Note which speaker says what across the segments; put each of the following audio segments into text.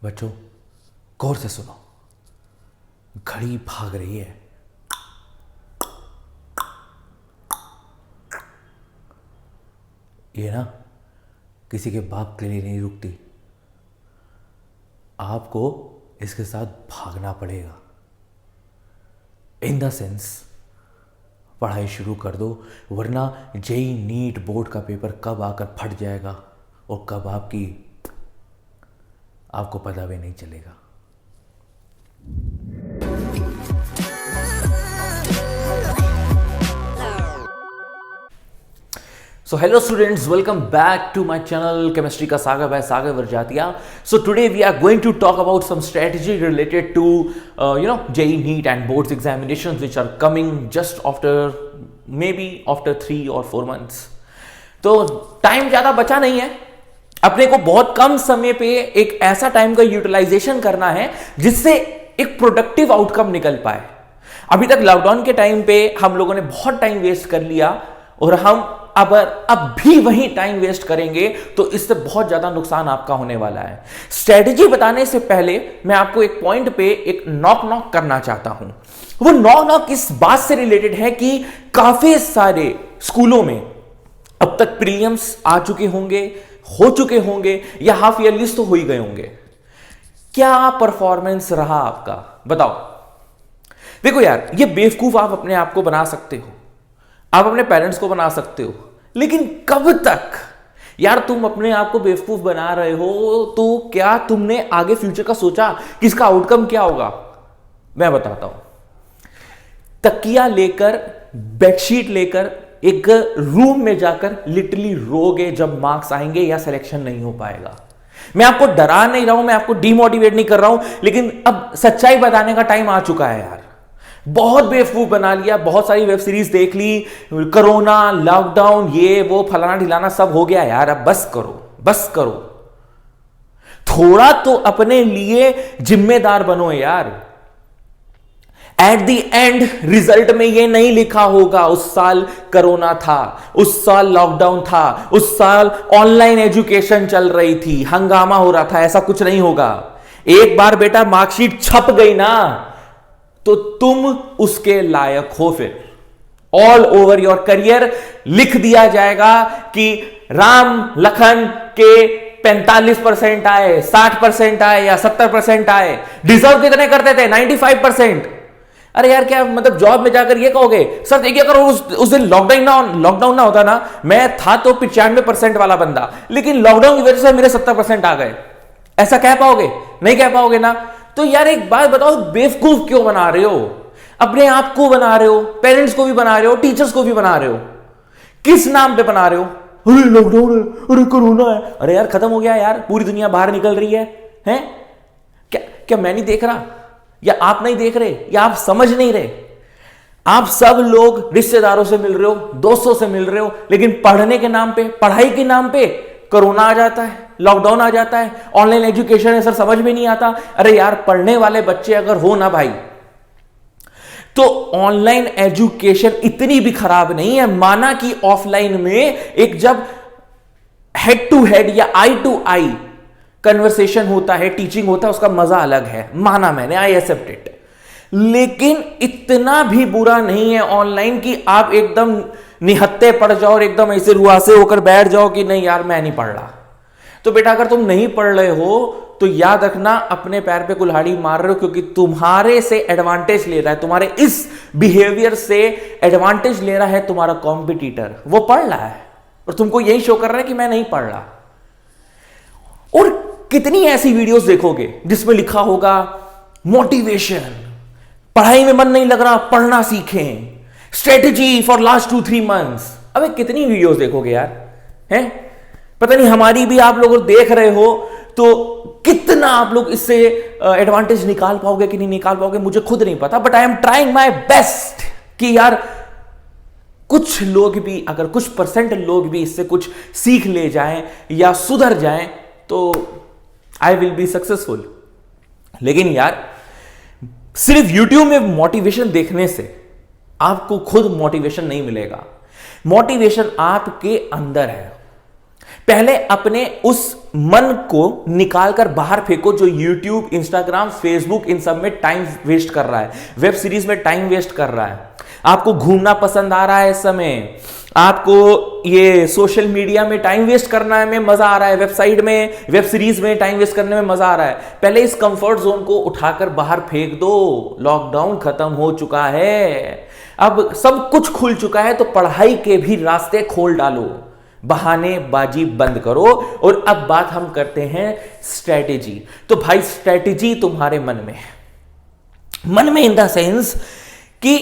Speaker 1: बच्चों गौर से सुनो, घड़ी भाग रही है। ये ना किसी के बाप के लिए नहीं रुकती, आपको इसके साथ भागना पड़ेगा। इन द सेंस पढ़ाई शुरू कर दो, वरना जेई नीट बोर्ड का पेपर कब आकर फट जाएगा और कब आपको पता भी नहीं चलेगा। So hello students, welcome back to my channel Chemistry का सागर by Sagar Varjatia. So today we are going to talk about some strategy related to JEE NEET and boards examinations which are coming just maybe after 3 or 4 months. तो time ज़्यादा बचा नहीं है, अपने को बहुत कम समय पे एक ऐसा टाइम का यूटिलाइजेशन करना है जिससे एक प्रोडक्टिव आउटकम निकल पाए। अभी तक लॉकडाउन के टाइम पे हम लोगों ने बहुत टाइम वेस्ट कर लिया और हम अब भी वही टाइम वेस्ट करेंगे तो इससे बहुत ज्यादा नुकसान आपका होने वाला है। स्ट्रेटेजी बताने से पहले मैं आपको एक पॉइंट पे एक नॉक करना चाहता हूं। वो नॉक इस बात से रिलेटेड है कि काफी सारे स्कूलों में अब तक प्रीलिम्स आ चुके होंगे, हो चुके होंगे या हाफ ईयरलीज तो हो ही गए होंगे। क्या परफॉर्मेंस रहा आपका, बताओ। देखो यार, ये बेवकूफ आप अपने आप को बना सकते हो, आप अपने पेरेंट्स को बना सकते हो, लेकिन कब तक यार तुम अपने आप को बेवकूफ बना रहे हो? तो क्या तुमने आगे फ्यूचर का सोचा कि इसका आउटकम क्या होगा? मैं बताता हूं। तकिया लेकर, बेडशीट लेकर एक रूम में जाकर लिटरली रोगे जब मार्क्स आएंगे या सिलेक्शन नहीं हो पाएगा। मैं आपको डरा नहीं रहा हूं, मैं आपको डिमोटिवेट नहीं कर रहा हूं, लेकिन अब सच्चाई बताने का टाइम आ चुका है यार। बहुत बेवकूफ बना लिया, बहुत सारी वेब सीरीज देख ली, कोरोना, लॉकडाउन, ये वो फलाना ढिलाना सब हो गया यार। अब बस करो, थोड़ा तो अपने लिए जिम्मेदार बनो यार। एट द एंड रिजल्ट में ये नहीं लिखा होगा उस साल कोरोना था, उस साल लॉकडाउन था, उस साल ऑनलाइन एजुकेशन चल रही थी, हंगामा हो रहा था। ऐसा कुछ नहीं होगा। एक बार बेटा मार्कशीट छप गई ना तो तुम उसके लायक हो। फिर ऑल ओवर योर करियर लिख दिया जाएगा कि राम लखन के 45% आए, 60% आए या 70% आए। डिजर्व कितने करते थे? 95%। अरे यार, क्या मतलब जॉब में जाकर ये कहोगे सर देखिए अगर उस दिन लॉकडाउन ना होता ना, मैं था तो 95% वाला बंदा, लेकिन लॉकडाउन की वजह से मेरे 70% आ गए। ऐसा कह पाओगे? नहीं कह पाओगे ना। तो यार एक बात बताओ, बेवकूफ क्यों बना रहे हो? अपने आप को बना रहे हो, पेरेंट्स को भी बना रहे हो, टीचर्स को भी बना रहे हो। किस नाम पे बना रहे हो? अरे लॉकडाउन है, अरे कोरोना है। अरे यार खत्म हो गया यार, पूरी दुनिया बाहर निकल रही है। क्या मैं नहीं देख रहा, या आप नहीं देख रहे, या आप समझ नहीं रहे? आप सब लोग रिश्तेदारों से मिल रहे हो, दोस्तों से मिल रहे हो, लेकिन पढ़ने के नाम पे, पढ़ाई के नाम पे कोरोना आ जाता है, लॉकडाउन आ जाता है, ऑनलाइन एजुकेशन है सर, समझ में नहीं आता। अरे यार, पढ़ने वाले बच्चे अगर हो ना भाई, तो ऑनलाइन एजुकेशन इतनी भी खराब नहीं है। माना कि ऑफलाइन में एक जब हेड टू हेड या आई टू आई कन्वर्सेशन होता है, टीचिंग होता है, उसका मजा अलग है, माना मैंने, आई एक्सेप्ट इट। लेकिन इतना भी बुरा नहीं है ऑनलाइन कि आप एकदम निहत्ते पड़ जाओ और एकदम ऐसे रुआसे होकर बैठ जाओ कि नहीं यार मैं नहीं पढ़ रहा। तो बेटा अगर तुम नहीं पढ़ रहे हो तो याद रखना, अपने पैर पे कुल्हाड़ी मार रहे हो, क्योंकि तुम्हारे से एडवांटेज ले रहा है, तुम्हारे इस बिहेवियर से एडवांटेज ले रहा है तुम्हारा कॉम्पिटिटर। वो पढ़ रहा है और तुमको यही शो कर रहा है कि मैं नहीं पढ़ रहा। और कितनी ऐसी वीडियोस देखोगे जिसमें लिखा होगा मोटिवेशन, पढ़ाई में मन नहीं लग रहा पढ़ना सीखें, स्ट्रेटेजी फॉर लास्ट 2-3 मंथ्स। अबे कितनी वीडियोस देखोगे यार, हैं? पता नहीं हमारी भी आप लोग देख रहे हो तो कितना आप लोग इससे एडवांटेज निकाल पाओगे कि नहीं निकाल पाओगे मुझे खुद नहीं पता, but I am trying my best कि यार कुछ लोग भी, अगर कुछ % लोग भी इससे कुछ सीख ले जाएं या सुधर जाएं तो आई विल बी सक्सेसफुल। लेकिन यार सिर्फ YouTube में मोटिवेशन देखने से आपको खुद मोटिवेशन नहीं मिलेगा। मोटिवेशन आपके अंदर है। पहले अपने उस मन को निकालकर बाहर फेंको जो YouTube, Instagram, Facebook इन सब में टाइम वेस्ट कर रहा है, वेब सीरीज में टाइम वेस्ट कर रहा है। आपको घूमना पसंद आ रहा है इस समय, आपको ये सोशल मीडिया में टाइम वेस्ट करना में मजा आ रहा है, वेबसाइट में, वेब सीरीज में टाइम वेस्ट करने में मजा आ रहा है। पहले इस कंफर्ट जोन को उठाकर बाहर फेंक दो। लॉकडाउन खत्म हो चुका है, अब सब कुछ खुल चुका है, तो पढ़ाई के भी रास्ते खोल डालो, बहानेबाजी बंद करो। और अब बात हम करते हैं स्ट्रेटेजी। तो भाई स्ट्रेटेजी तुम्हारे मन में इन द सेंस कि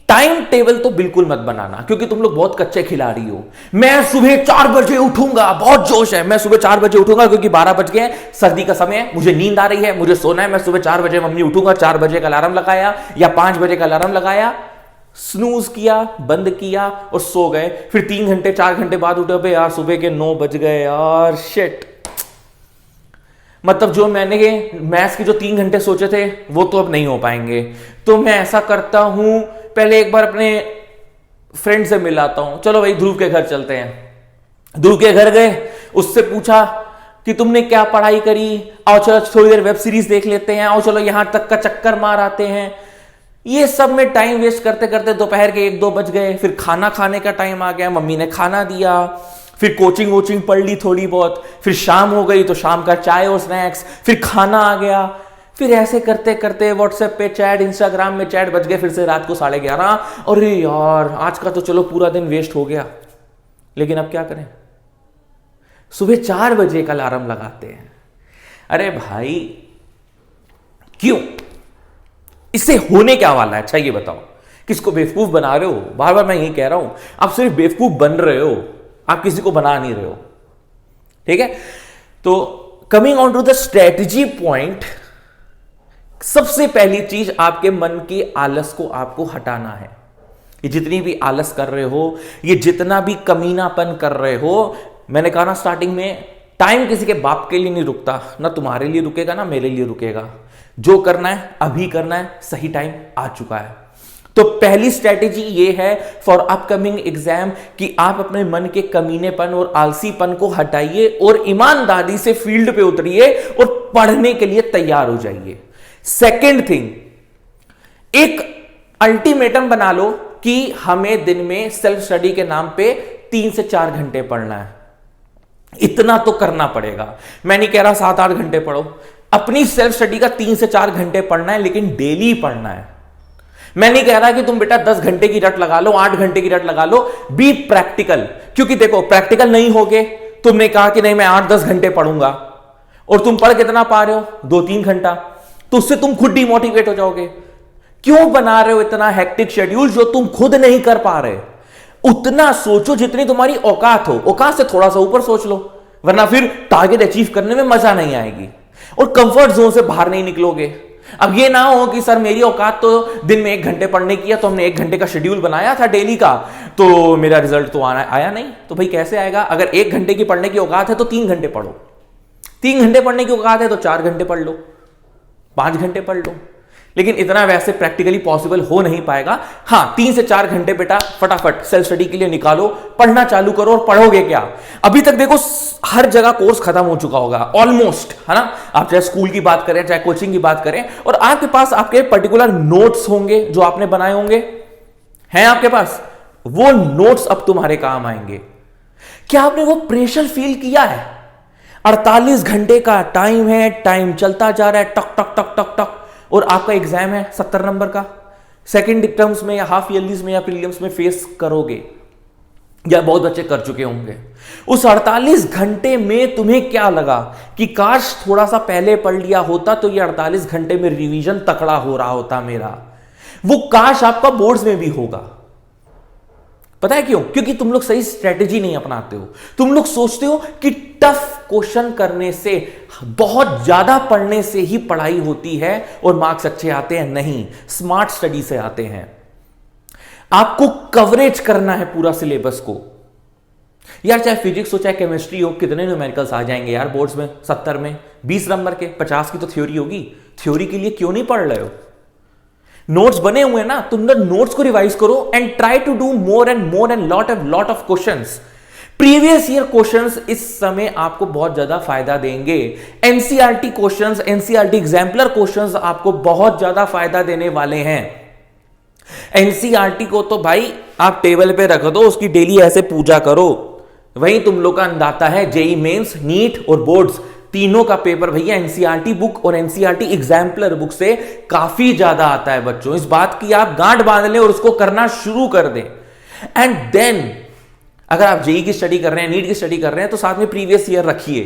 Speaker 1: टाइम टेबल तो बिल्कुल मत बनाना, क्योंकि तुम लोग बहुत कच्चे खिलाड़ी हो। मैं सुबह 4 बजे उठूंगा, बहुत जोश है, मैं सुबह 4 बजे उठूंगा क्योंकि 12 बज गए, सर्दी का समय है, मुझे नींद आ रही है, मुझे सोना है, मैं सुबह 4 बजे मम्मी उठूंगा, 4 बजे का अलार्म लगाया या 5 बजे का अलार्म लगाया, स्नूज किया, बंद किया और सो गए। फिर 3 घंटे 4 घंटे बाद उठे, बे यार सुबह के 9 बज गए यार, शिट। मतलब जो मैंने मैथ्स के जो 3 घंटे सोचे थे वो तो अब नहीं हो पाएंगे। तो मैं ऐसा करता हूं, पहले एक बार अपने फ्रेंड से मिलाता हूं, चलो भाई ध्रुव के घर चलते हैं। ध्रुव के घर गए, उससे पूछा कि तुमने क्या पढ़ाई करी, आओ चलो थोड़ी देर वेब सीरीज देख लेते हैं, आओ चलो यहां तक का चक्कर मार आते हैं। ये सब में टाइम वेस्ट करते करते दोपहर के 1-2 बज गए। फिर खाना खाने का टाइम आ गया, मम्मी ने खाना दिया, फिर कोचिंग वोचिंग पढ़ ली थोड़ी बहुत, फिर शाम हो गई तो शाम का चाय और स्नैक्स, फिर खाना आ गया। फिर ऐसे करते करते व्हाट्सएप पे चैट, इंस्टाग्राम में चैट, बज गए फिर से रात को 11:30। अरे यार आज का तो चलो पूरा दिन वेस्ट हो गया। लेकिन अब क्या करें, सुबह 4 बजे का अलार्म लगाते हैं। अरे भाई क्यों, इससे होने क्या वाला है? अच्छा ये बताओ, किसको बेवकूफ बना रहे हो? बार बार मैं यही कह रहा हूं, आप सिर्फ बेवकूफ बन रहे हो, आप किसी को बना नहीं रहे हो। ठीक है, तो coming on to the strategy point, सबसे पहली चीज आपके मन के आलस को आपको हटाना है। ये जितनी भी आलस कर रहे हो, ये जितना भी कमीनापन कर रहे हो, मैंने कहा ना स्टार्टिंग में, टाइम किसी के बाप के लिए नहीं रुकता, ना तुम्हारे लिए रुकेगा ना मेरे लिए रुकेगा। जो करना है अभी करना है, सही टाइम आ चुका है। तो पहली स्ट्रेटेजी ये है फॉर अपकमिंग एग्जाम कि आप अपने मन के कमीनेपन और आलसीपन को हटाइए और ईमानदारी से फील्ड पे उतरिए और पढ़ने के लिए तैयार हो जाइए। सेकेंड थिंग, एक अल्टीमेटम बना लो कि हमें दिन में सेल्फ स्टडी के नाम पे 3 से 4 घंटे पढ़ना है। इतना तो करना पड़ेगा। मैं नहीं कह रहा 7-8 घंटे पढ़ो, अपनी सेल्फ स्टडी का 3 से 4 घंटे पढ़ना है, लेकिन डेली पढ़ना है। मैं नहीं कह रहा कि तुम बेटा 10 घंटे की रट लगा लो, 8 घंटे की रट लगा लो, बी प्रैक्टिकल। क्योंकि देखो प्रैक्टिकल नहीं होगे, तुमने कहा कि नहीं मैं 8-10 घंटे पढ़ूंगा और तुम पढ़ कितना पा रहे हो, 2-3 घंटा, तो उससे तुम खुद डिमोटिवेट हो जाओगे। क्यों बना रहे हो इतना हेक्टिक शेड्यूल जो तुम खुद नहीं कर पा रहे? उतना सोचो जितनी तुम्हारी औकात हो, औकात से थोड़ा सा ऊपर सोच लो, वरना फिर टारगेट अचीव करने में मजा नहीं आएगी और कंफर्ट जोन से बाहर नहीं निकलोगे। अब ये ना हो कि सर मेरी औकात तो दिन में 1 घंटे पढ़ने की है, तो हमने 1 घंटे का शेड्यूल बनाया था डेली का, तो मेरा रिजल्ट तो आया नहीं। तो भाई कैसे आएगा? अगर 1 घंटे की पढ़ने की औकात है तो 3 घंटे पढ़ो, 3 घंटे पढ़ने की औकात है तो 4 घंटे पढ़ लो, 5 घंटे पढ़ लो। लेकिन इतना वैसे प्रैक्टिकली पॉसिबल हो नहीं पाएगा। हाँ, 3 से 4 घंटे बेटा फटाफट सेल्फ स्टडी के लिए निकालो, पढ़ना चालू करो। और पढ़ोगे क्या? अभी तक देखो हर जगह कोर्स खत्म हो चुका होगा ऑलमोस्ट, है ना? आप चाहे स्कूल की बात करें, चाहे कोचिंग की बात करें, और आपके पास आपके पर्टिकुलर नोट्स होंगे जो आपने बनाए होंगे, हैं आपके पास। वो नोट्स अब तुम्हारे काम आएंगे। क्या आपने वो प्रेशर फील किया है? 48 घंटे का टाइम है, टाइम चलता जा रहा है, टक टक टक टक टक, और आपका एग्जाम है 70 नंबर का। सेकंड टर्म्स में या हाफ ईयरलीज में या प्रीलिम्स में फेस करोगे, या बहुत बच्चे कर चुके होंगे। उस 48 घंटे में तुम्हें क्या लगा कि काश थोड़ा सा पहले पढ़ लिया होता तो ये 48 घंटे में रिवीजन तकड़ा हो रहा होता मेरा। वो काश आपका बोर्ड्स में भी होगा। पता है क्यों? क्योंकि तुम लोग सही स्ट्रेटेजी नहीं अपनाते हो। तुम लोग सोचते हो कि टफ क्वेश्चन करने से, बहुत ज्यादा पढ़ने से ही पढ़ाई होती है और मार्क्स अच्छे आते हैं। नहीं, स्मार्ट स्टडी से आते हैं। आपको कवरेज करना है पूरा सिलेबस को। यार चाहे फिजिक्स हो चाहे केमिस्ट्री हो, कितने न्यूमेरिकल्स आ जाएंगे यार बोर्ड्स में 70 में, 20 नंबर के, 50 की तो थ्योरी होगी। थ्योरी के लिए क्यों नहीं पढ़ रहे हो? नोट्स बने हुए हैं ना, तुम लोग नोट्स को रिवाइज करो and try to do more and lot of questions. Previous year questions इस समय आपको बहुत ज्यादा फायदा देंगे। NCERT questions, NCERT exemplar questions आपको बहुत ज्यादा फायदा देने वाले हैं। एनसीईआरटी को तो भाई आप टेबल पे रख दो, उसकी डेली ऐसे पूजा करो, वही तुम लोग का अंदाता है। जेई मेंस, नीट और बोर्ड्स तीनों का पेपर भैया एनसीईआरटी बुक और एनसीईआरटी एग्जाम्पलर बुक से काफी ज्यादा आता है बच्चों। इस बात की आप गांठ बांध लें और उसको करना शुरू कर दें। एंड देन अगर आप जेई की स्टडी कर रहे हैं, नीट की स्टडी कर रहे हैं, तो साथ में प्रीवियस ईयर रखिए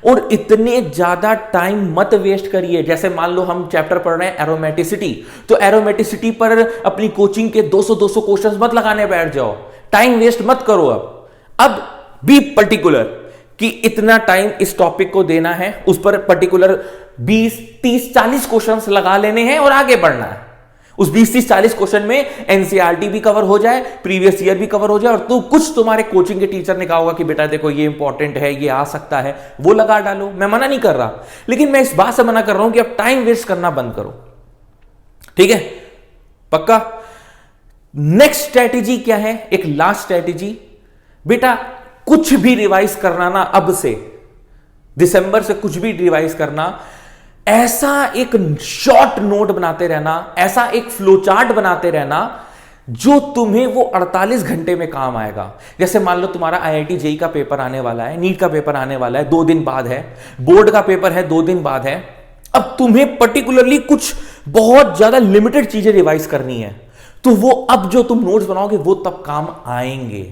Speaker 1: और इतने ज्यादा टाइम मत वेस्ट करिए। जैसे मान लो हम चैप्टर पढ़ रहे हैं एरोमेटिसिटी, तो एरोमेटिसिटी पर अपनी कोचिंग के 200 क्वेश्चंस मत लगाने बैठ जाओ, टाइम वेस्ट मत करो। अब बी पर्टिकुलर कि इतना टाइम इस टॉपिक को देना है, उस पर पर्टिकुलर 20, 30, 40 क्वेश्चंस लगा लेने हैं और आगे बढ़ना है। उस 20, 30, 40 क्वेश्चन में एनसीईआरटी भी कवर हो जाए, प्रीवियस ईयर भी कवर हो जाए, और तो कुछ तुम्हारे कोचिंग के टीचर ने कहा होगा कि बेटा देखो ये इंपॉर्टेंट है, ये आ सकता है, वो लगा डालो। मैं मना नहीं कर रहा, लेकिन मैं इस बात से मना कर रहा हूं कि अब टाइम वेस्ट करना बंद करो। ठीक है, पक्का। नेक्स्ट स्ट्रेटेजी क्या है? एक लास्ट स्ट्रेटेजी, बेटा कुछ भी रिवाइज करना ना, अब से दिसंबर से कुछ भी रिवाइज करना, ऐसा एक शॉर्ट नोट बनाते रहना, ऐसा एक फ्लो चार्ट बनाते रहना जो तुम्हें वो 48 घंटे में काम आएगा। जैसे मान लो तुम्हारा आईआईटी जेई का पेपर आने वाला है, नीट का पेपर आने वाला है, 2 दिन बाद है, बोर्ड का पेपर है 2 दिन बाद है। अब तुम्हें पर्टिकुलरली कुछ बहुत ज्यादा लिमिटेड चीजें रिवाइज करनी है, तो वो अब जो तुम नोट्स बनाओगे वो तब काम आएंगे।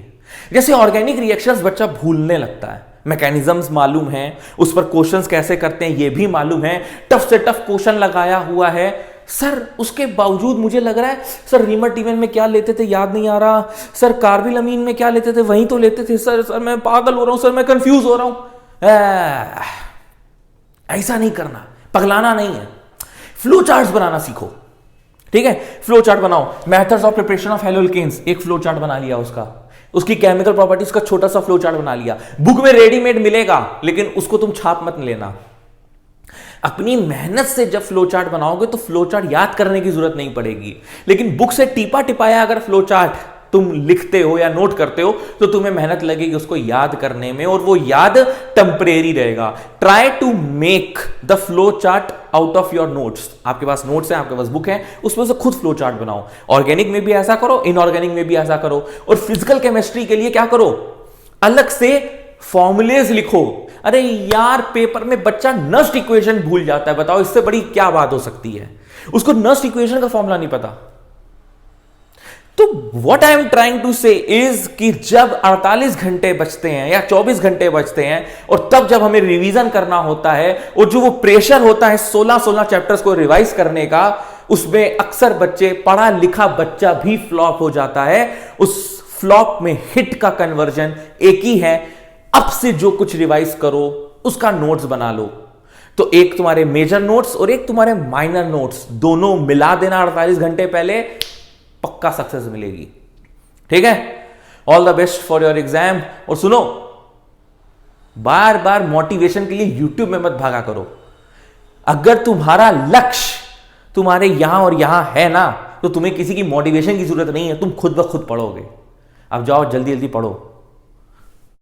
Speaker 1: जैसे ऑर्गेनिक रिएक्शंस बच्चा भूलने लगता है, मैकेनिज्म्स मालूम है, उस पर क्वेश्चंस कैसे करते हैं ये भी मालूम है, टफ से टफ क्वेश्चन लगाया हुआ है। सर उसके बावजूद मुझे लग रहा है सर रीमर में क्या लेते थे याद नहीं आ रहा, सर कार्बिलमीन में क्या लेते थे वहीं तो लेते थे, सर मैं पागल हो रहा हूं, सर मैं कंफ्यूज हो रहा हूं। ऐसा नहीं करना, पगलाना नहीं है, फ्लो चार्ट्स बनाना सीखो। ठीक है, फ्लो चार्ट बनाओ। Methods of preparation of alkanes, एक फ्लो चार्ट बना लिया, उसकी केमिकल प्रॉपर्टीज का छोटा सा फ्लो चार्ट बना लिया। बुक में रेडीमेड मिलेगा, लेकिन उसको तुम छाप मत लेना। अपनी मेहनत से जब फ्लो चार्ट बनाओगे तो फ्लो चार्ट याद करने की जरूरत नहीं पड़ेगी, लेकिन बुक से टीपा टिपाया अगर फ्लो चार्ट तुम लिखते हो या नोट करते हो तो तुम्हें मेहनत लगेगी उसको याद करने में, और वो याद टेम्परेरी रहेगा। Try to make the flow chart out of your notes. आपके पास नोट्स हैं, आपके पास बुक है, उसमें से खुद फ्लो चार्ट बनाओ। ऑर्गेनिक में भी ऐसा करो, इनऑर्गेनिक में भी ऐसा करो, और फिजिकल केमिस्ट्री के लिए क्या करो, अलग से फॉर्मुलेज लिखो। अरे यार पेपर में बच्चा नस्ट इक्वेशन भूल जाता है, बताओ इससे बड़ी क्या बात हो सकती है, उसको नस्ट इक्वेशन का फॉर्मूला नहीं पता। तो what I am trying to say is कि जब 48 घंटे बचते हैं या 24 घंटे बचते हैं, और तब जब हमें रिवीजन करना होता है, और जो वो प्रेशर होता है 16 चैप्टर्स को रिवाइज करने का, उसमें अक्सर बच्चे, पढ़ा लिखा बच्चा भी फ्लॉप हो जाता है। उस फ्लॉप में हिट का कन्वर्जन एक ही है, अब से जो कुछ रिवाइज करो उसका नोट्स बना लो। तो एक तुम्हारे मेजर नोट्स और एक तुम्हारे माइनर नोट्स, दोनों मिला देना 48 घंटे पहले, पक्का सक्सेस मिलेगी। ठीक है, all the best for your exam. और सुनो, बार बार मोटिवेशन के लिए यूट्यूब में मत भागा करो। अगर तुम्हारा लक्ष्य तुम्हारे यहां और यहां है ना, तो तुम्हें किसी की मोटिवेशन की जरूरत नहीं है, तुम खुद ब खुद पढ़ोगे। अब जाओ जल्दी जल्दी पढ़ो।